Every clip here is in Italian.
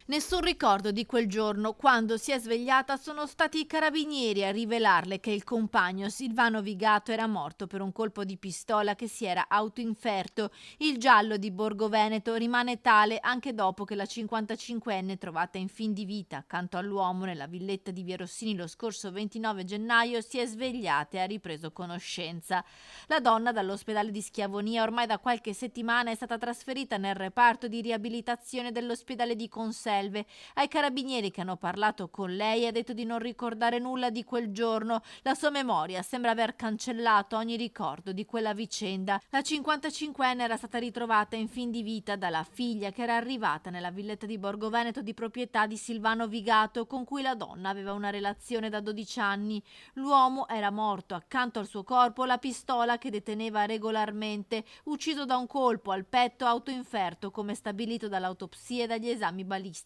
Nessun ricordo di quel giorno. Quando si è svegliata sono stati i carabinieri a rivelarle che il compagno Silvano Vigato era morto per un colpo di pistola che si era autoinferto. Il giallo di Borgo Veneto rimane tale anche dopo che la 55enne, trovata in fin di vita accanto all'uomo nella villetta di Via Rossini lo scorso 29 gennaio, si è svegliata e ha ripreso conoscenza. La donna dall'ospedale di Schiavonia ormai da qualche settimana è stata trasferita nel reparto di riabilitazione dell'ospedale di Conselve. Ai carabinieri che hanno parlato con lei ha detto di non ricordare nulla di quel giorno. La sua memoria sembra aver cancellato ogni ricordo di quella vicenda. La 55enne era stata ritrovata in fin di vita dalla figlia che era arrivata nella villetta di Borgo Veneto di proprietà di Silvano Vigato, con cui la donna aveva una relazione da 12 anni. L'uomo era morto accanto al suo corpo la pistola che deteneva regolarmente, ucciso da un colpo al petto autoinferto come stabilito dall'autopsia e dagli esami balistici.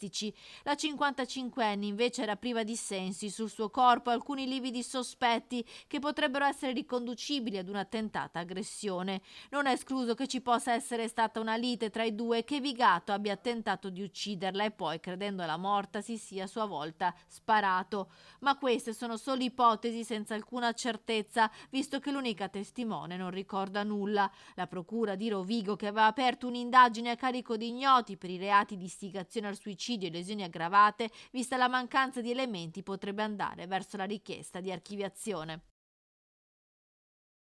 La 55enne invece era priva di sensi, sul suo corpo alcuni lividi sospetti che potrebbero essere riconducibili ad una tentata aggressione. Non è escluso che ci possa essere stata una lite tra i due, che Vigato abbia tentato di ucciderla e poi, credendola morta, si sia a sua volta sparato. Ma queste sono solo ipotesi senza alcuna certezza, visto che l'unica testimone non ricorda nulla. La procura di Rovigo, che aveva aperto un'indagine a carico di ignoti per i reati di istigazione al suicidio e lesioni aggravate, vista la mancanza di elementi, potrebbe andare verso la richiesta di archiviazione.